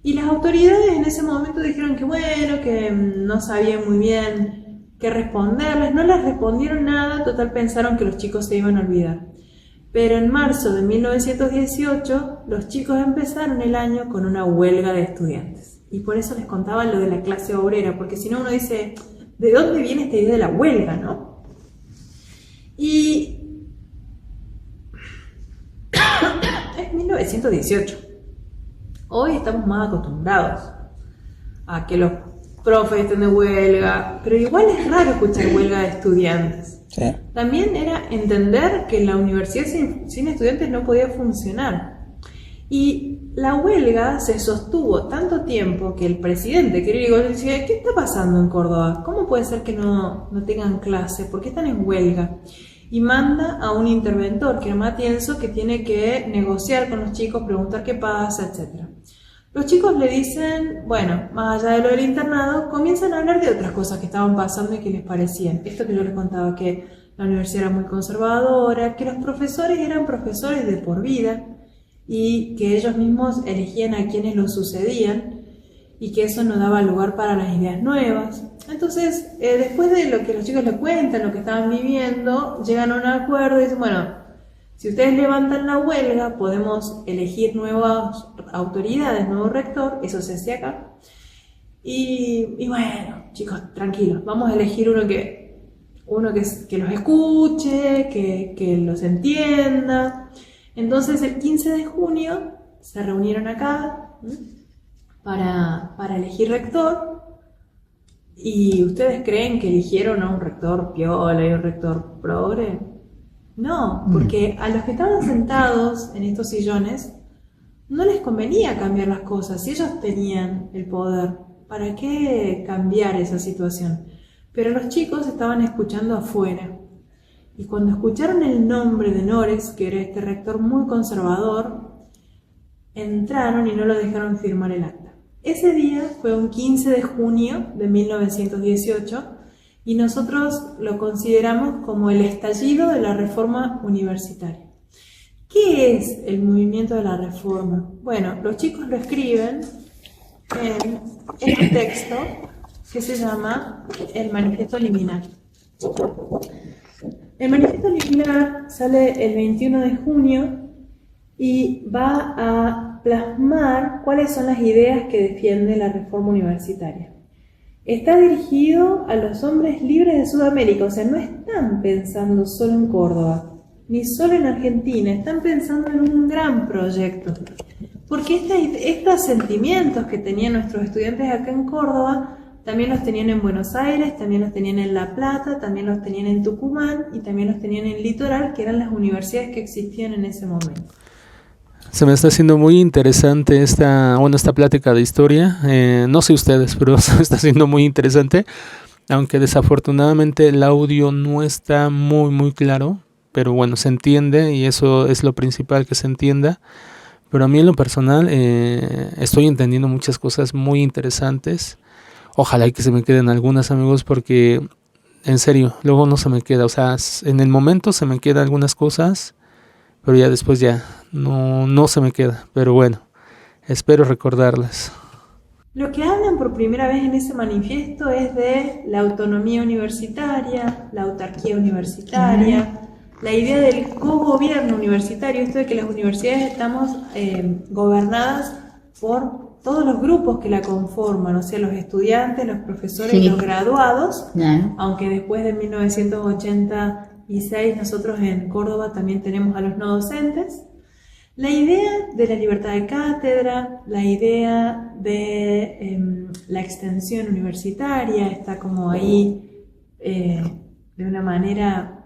Y las autoridades en ese momento dijeron que bueno, que no sabían muy bien qué responderles, no les respondieron nada, total pensaron que los chicos se iban a olvidar. Pero en marzo de 1918, los chicos empezaron el año con una huelga de estudiantes. Y por eso les contaba lo de la clase obrera, porque si no uno dice, ¿de dónde viene esta idea de la huelga, no? Y es 1918. Hoy estamos más acostumbrados a que los profes estén de huelga, pero igual es raro escuchar huelga de estudiantes. Sí. También era entender que la universidad sin estudiantes no podía funcionar. Y la huelga se sostuvo tanto tiempo que el presidente, que digo, decía: ¿qué está pasando en Córdoba? ¿Cómo puede ser que no tengan clase? ¿Por qué están en huelga? Y manda a un interventor, que era Matienzo, que tiene que negociar con los chicos, preguntar qué pasa, etc. Los chicos le dicen, bueno, más allá de lo del internado, comienzan a hablar de otras cosas que estaban pasando y que les parecían. Esto que yo les contaba, que la universidad era muy conservadora, que los profesores eran profesores de por vida, y que ellos mismos elegían a quienes los sucedían y que eso no daba lugar para las ideas nuevas. Entonces, después de lo que los chicos les cuentan, lo que estaban viviendo, llegan a un acuerdo y dicen, bueno, Si ustedes levantan la huelga, podemos elegir nuevas autoridades, nuevo rector, eso se hace acá. Y bueno, chicos, tranquilos, vamos a elegir uno que los escuche, que los entienda. Entonces el 15 de junio se reunieron acá para elegir rector. ¿Y ustedes creen que eligieron a un rector piola y un rector progre? No, porque a los que estaban sentados en estos sillones no les convenía cambiar las cosas. Si ellos tenían el poder, ¿para qué cambiar esa situación? Pero los chicos estaban escuchando afuera. Y cuando escucharon el nombre de Nores, que era este rector muy conservador, entraron y no lo dejaron firmar el acta. Ese día fue un 15 de junio de 1918 y nosotros lo consideramos como el estallido de la reforma universitaria. ¿Qué es el movimiento de la reforma? Bueno, los chicos lo escriben en este texto que se llama el Manifiesto Liminar. El Manifiesto Liminar sale el 21 de junio y va a plasmar cuáles son las ideas que defiende la reforma universitaria. Está dirigido a los hombres libres de Sudamérica, o sea, no están pensando solo en Córdoba, ni solo en Argentina, están pensando en un gran proyecto. Porque estos sentimientos que tenían nuestros estudiantes acá en Córdoba, también los tenían en Buenos Aires, también los tenían en La Plata, también los tenían en Tucumán y también los tenían en Litoral, que eran las universidades que existían en ese momento. Se me está haciendo muy interesante esta plática de historia. No sé ustedes, pero se me está haciendo muy interesante. Aunque desafortunadamente el audio no está muy claro. Pero bueno, se entiende y eso es lo principal, que se entienda. Pero a mí en lo personal estoy entendiendo muchas cosas muy interesantes. Ojalá y que se me queden algunas, amigos, porque en serio, luego no se me queda. O sea, en el momento se me quedan algunas cosas, pero ya después ya no se me queda. Pero bueno, espero recordarlas. Lo que hablan por primera vez en ese manifiesto es de la autonomía universitaria, la autarquía universitaria, la idea del cogobierno universitario, esto de que las universidades estamos gobernadas por todos los grupos que la conforman, o sea, los estudiantes, los profesores y los graduados, aunque después de 1986 nosotros en Córdoba también tenemos a los no docentes. La idea de la libertad de cátedra, la idea de la extensión universitaria, está como ahí de una manera,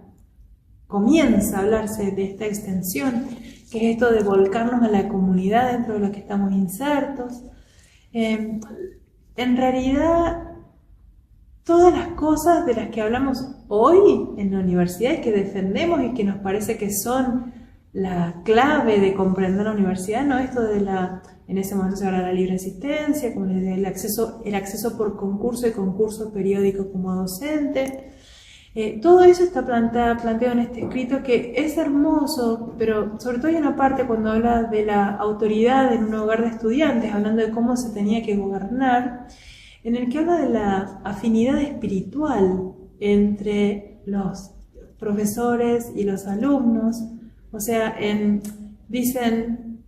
comienza a hablarse de esta extensión, que es esto de volcarnos a la comunidad dentro de la que estamos insertos. En realidad, todas las cosas de las que hablamos hoy en la universidad y que defendemos y que nos parece que son la clave de comprender la universidad, ¿no? Esto de en ese momento se habla de la libre asistencia, como les decía, el acceso por concurso y concurso periódico como docente. Todo eso está planteado en este escrito, que es hermoso, pero sobre todo hay una parte cuando habla de la autoridad en un hogar de estudiantes, hablando de cómo se tenía que gobernar, en el que habla de la afinidad espiritual entre los profesores y los alumnos. O sea, dicen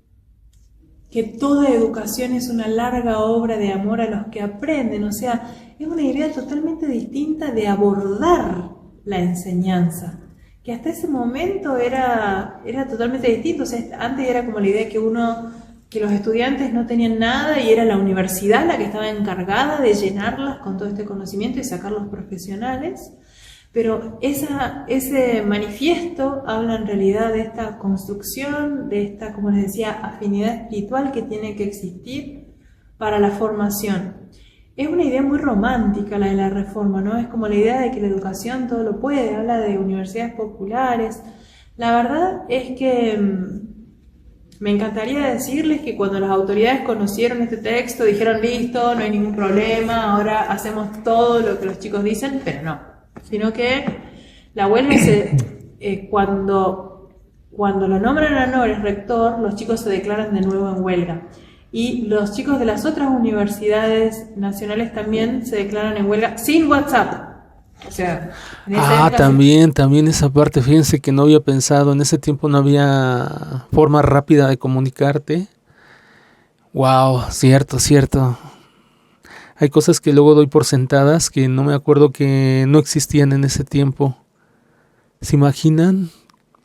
que toda educación es una larga obra de amor a los que aprenden. O sea, es una idea totalmente distinta de abordar la enseñanza, que hasta ese momento era totalmente distinto. O sea, antes era como la idea que los estudiantes no tenían nada y era la universidad la que estaba encargada de llenarlas con todo este conocimiento y sacarlos profesionales. Pero ese manifiesto habla en realidad de esta construcción, de esta, como les decía, afinidad espiritual que tiene que existir para la formación. Es una idea muy romántica la de la reforma, ¿no? Es como la idea de que la educación todo lo puede, habla de universidades populares. La verdad es que me encantaría decirles que cuando las autoridades conocieron este texto dijeron listo, no hay ningún problema, ahora hacemos todo lo que los chicos dicen, pero no. Sino que la huelga cuando lo nombran a Nores rector, los chicos se declaran de nuevo en huelga. Y los chicos de las otras universidades nacionales también se declaran en huelga sin WhatsApp. O sea, en esa época También esa parte, fíjense que no había pensado, en ese tiempo no había forma rápida de comunicarte. Wow, cierto. Hay cosas que luego doy por sentadas que no me acuerdo que no existían en ese tiempo. ¿Se imaginan?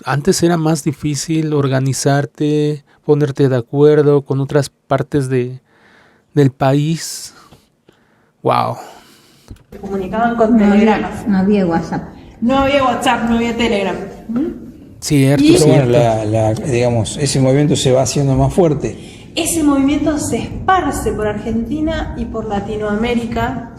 Antes era más difícil organizarte, ponerte de acuerdo con otras partes del país. Wow. se comunicaban con telegramas. No había WhatsApp. No había WhatsApp, no había Telegram. Cierto, Y- Pero bueno, cierto. digamos, ese movimiento se va haciendo más fuerte. Ese movimiento se esparce por Argentina y por Latinoamérica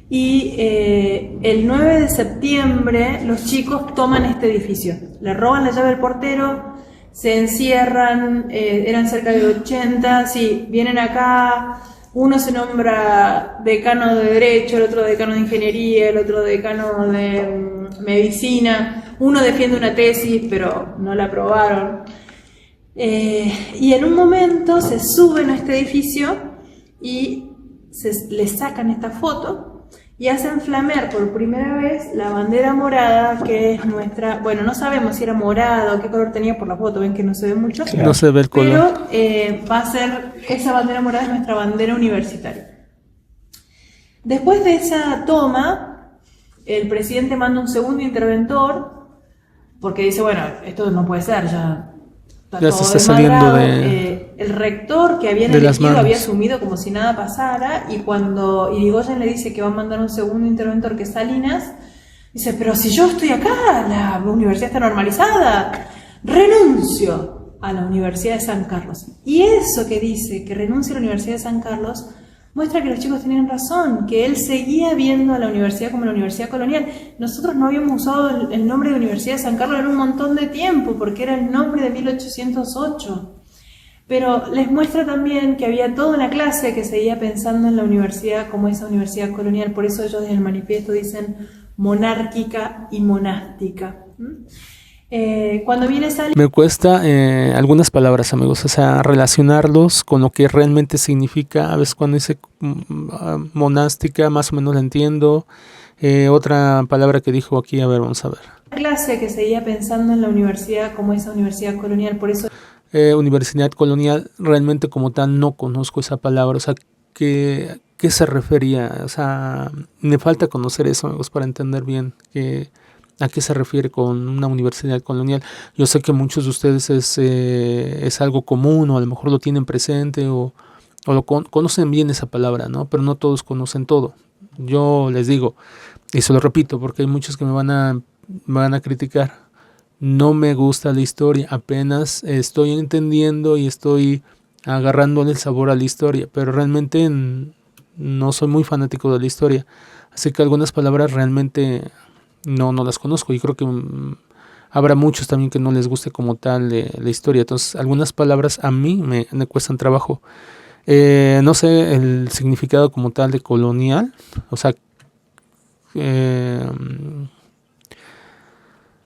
y el 9 de septiembre los chicos toman este edificio, le roban la llave al portero, se encierran, eran cerca de 80, sí, vienen acá, uno se nombra decano de Derecho, el otro decano de Ingeniería, el otro decano de Medicina, uno defiende una tesis pero no la aprobaron. Y en un momento se suben a este edificio y le sacan esta foto y hacen flamear por primera vez la bandera morada, que es nuestra, bueno, no sabemos si era morada o qué color tenía por la foto, ven que no se ve mucho, No se ve el color. pero va a ser, esa bandera morada es nuestra bandera universitaria. Después de esa toma, el presidente manda un segundo interventor, porque dice, bueno, esto no puede ser, ya Ya todo se está saliendo desmadrado. de El rector que habían de las elegido manos. había asumido como si nada pasara, y cuando Irigoyen le dice que va a mandar un segundo interventor, que es Salinas, dice, pero si yo estoy acá, la universidad está normalizada, renuncio a la Universidad de San Carlos. Y eso que dice, que renuncia a la Universidad de San Carlos, muestra que los chicos tenían razón, que él seguía viendo a la universidad como la Universidad Colonial. Nosotros no habíamos usado el nombre de Universidad de San Carlos en un montón de tiempo, porque era el nombre de 1808. Pero les muestra también que había toda una clase que seguía pensando en la universidad como esa Universidad Colonial. Por eso ellos en el manifiesto dicen monárquica y monástica. Cuando viene Salinas, Me cuesta algunas palabras, amigos, o sea, relacionarlos con lo que realmente significa. A veces cuando dice monástica, más o menos la entiendo. Otra palabra que dijo aquí, a ver, vamos a ver. clase que seguía pensando en la universidad como esa Universidad Colonial. Por eso Universidad colonial, realmente como tal no conozco esa palabra, o sea, ¿qué se refería? O sea, me falta conocer eso, amigos, para entender bien a qué se refiere con una universidad colonial. Yo sé que muchos de ustedes es algo común, o a lo mejor lo tienen presente, o conocen bien esa palabra, ¿no? Pero no todos conocen todo. Yo les digo, y se lo repito, porque hay muchos que me van a criticar. No me gusta la historia, apenas estoy entendiendo y estoy agarrándole el sabor a la historia, pero realmente no soy muy fanático de la historia, así que algunas palabras realmente no las conozco, y creo que habrá muchos también que no les guste como tal la historia. Entonces algunas palabras a mí me cuestan trabajo. No sé el significado como tal de colonial, o sea,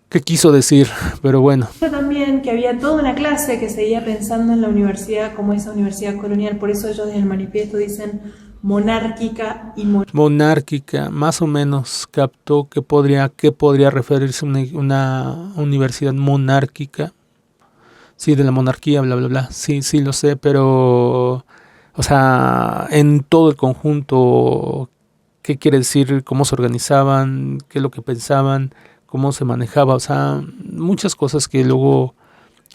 ¿qué quiso decir? Pero bueno. también que había toda una clase que seguía pensando en la universidad como esa Universidad Colonial. Por eso ellos en el manifiesto dicen monárquica y monárquica, más o menos captó qué podría referirse una universidad monárquica. Sí, de la monarquía, bla, bla, bla. Sí, lo sé, pero, o sea, en todo el conjunto, ¿qué quiere decir? ¿Cómo se organizaban? ¿Qué es lo que pensaban? ¿Cómo se manejaba? O sea, muchas cosas que luego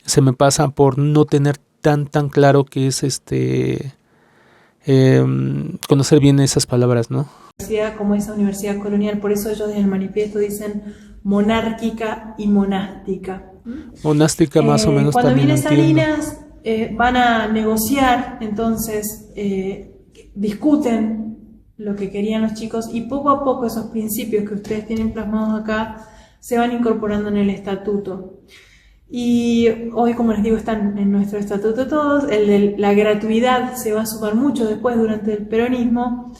se me pasan por no tener tan claro que es conocer bien esas palabras, ¿no? universidad como esa Universidad Colonial. Por eso ellos en el manifiesto dicen monárquica y monástica. Monástica más o menos cuando también viene entiendo. Salinas, van a negociar, entonces discuten lo que querían los chicos, y poco a poco esos principios que ustedes tienen plasmados acá se van incorporando en el estatuto. Y hoy, como les digo, están en nuestro estatuto todos. El de la gratuidad se va a sumar mucho después durante el peronismo,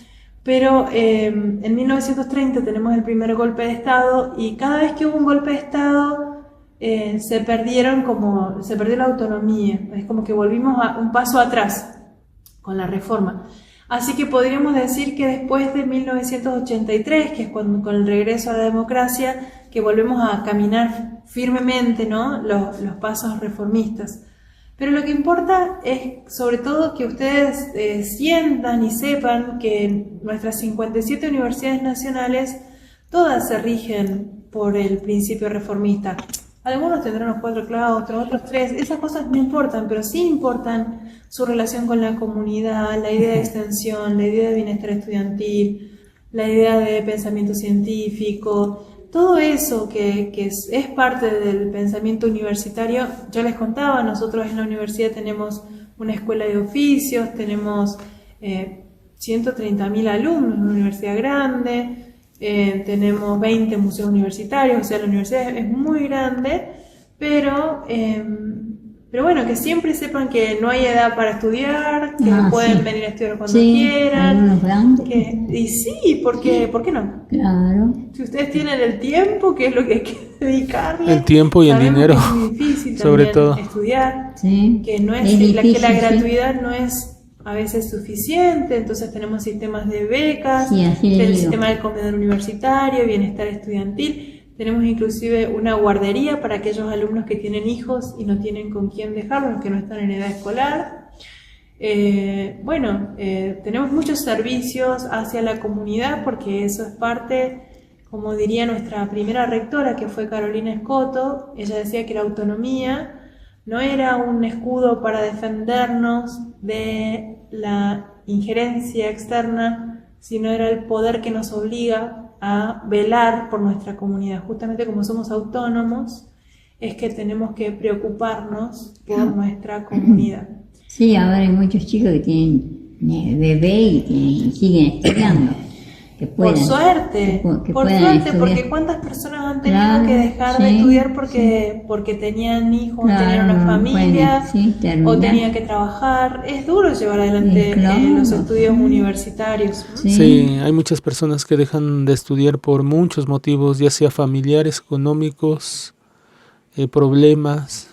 pero en 1930 tenemos el primer golpe de Estado, y cada vez que hubo un golpe de Estado se perdió la autonomía. Es como que volvimos a un paso atrás con la reforma. Así que podríamos decir que después de 1983, que es cuando, con el regreso a la democracia, que volvemos a caminar firmemente, ¿no? los pasos reformistas. Pero lo que importa es sobre todo que ustedes sientan y sepan que nuestras 57 universidades nacionales todas se rigen por el principio reformista. Algunos tendrán los 4 claustros, otros 3, esas cosas no importan, pero sí importan su relación con la comunidad, la idea de extensión, la idea de bienestar estudiantil, la idea de pensamiento científico, todo eso que es parte del pensamiento universitario. Yo les contaba, nosotros en la universidad tenemos una escuela de oficios, tenemos 130.000 alumnos, una universidad grande, tenemos 20 museos universitarios, o sea, la universidad es muy grande, pero bueno, que siempre sepan que no hay edad para estudiar, que pueden venir a estudiar cuando quieran. Y sí, ¿por qué no? Claro. Si ustedes tienen el tiempo, que es lo que hay que dedicarle. El tiempo y el dinero, que es muy difícil sobre también todo. estudiar, Sí. que no es, Es difícil, que la sí. gratuidad no es a veces suficiente, entonces tenemos sistemas de becas, Sí, así le el digo. sistema del comedor universitario, bienestar estudiantil, tenemos inclusive una guardería para aquellos alumnos que tienen hijos y no tienen con quién dejarlos, que no están en edad escolar. Tenemos muchos servicios hacia la comunidad, porque eso es parte, como diría nuestra primera rectora, que fue Carolina Escoto. Ella decía que la autonomía no era un escudo para defendernos de la injerencia externa, sino era el poder que nos obliga a velar por nuestra comunidad. Justamente como somos autónomos, es que tenemos que preocuparnos por nuestra comunidad. Sí, ahora hay muchos chicos que tienen bebé y siguen estudiando. Que puedan, Por suerte, que puedan estudiar. porque cuántas personas han tenido Claro, que dejar de sí, estudiar porque tenían hijos, Claro, tenían una no familia, pueden, sí, terminar. o tenían que trabajar. Es duro llevar adelante Claro. los estudios universitarios. Sí, hay muchas personas que dejan de estudiar por muchos motivos, ya sea familiares, económicos, problemas,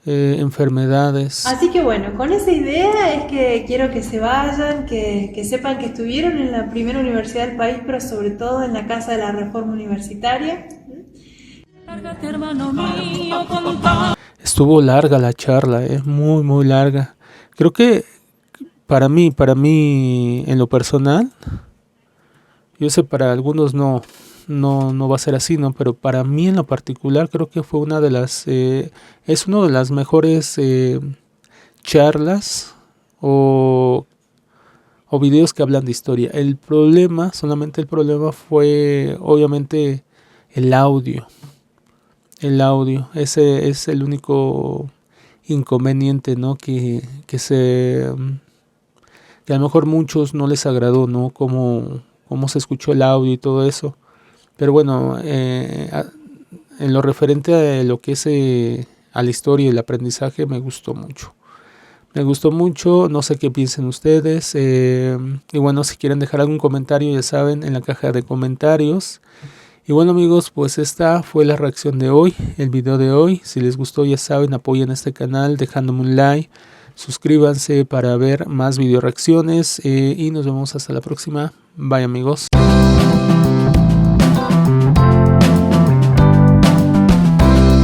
enfermedades. Así que bueno, con esa idea es que quiero que se vayan, que sepan que estuvieron en la primera universidad del país, pero sobre todo en la Casa de la Reforma Universitaria. Estuvo larga la charla, muy, muy larga. Creo que para mí, en lo personal, yo sé para algunos no va a ser así, ¿no? Pero para mí en lo particular creo que fue una de las, es una de las mejores charlas o videos que hablan de historia. Solamente el problema fue obviamente el audio. Ese es el único inconveniente, ¿no? Que a lo mejor muchos no les agradó, ¿no? Cómo se escuchó el audio y todo eso. Pero bueno, en lo referente a lo que es a la historia y el aprendizaje, me gustó mucho. No sé qué piensen ustedes. Y bueno, si quieren dejar algún comentario, ya saben, en la caja de comentarios. Y bueno amigos, pues esta fue la reacción de hoy, el video de hoy. Si les gustó, ya saben, apoyen este canal dejándome un like. Suscríbanse para ver más video reacciones y nos vemos hasta la próxima. Bye amigos.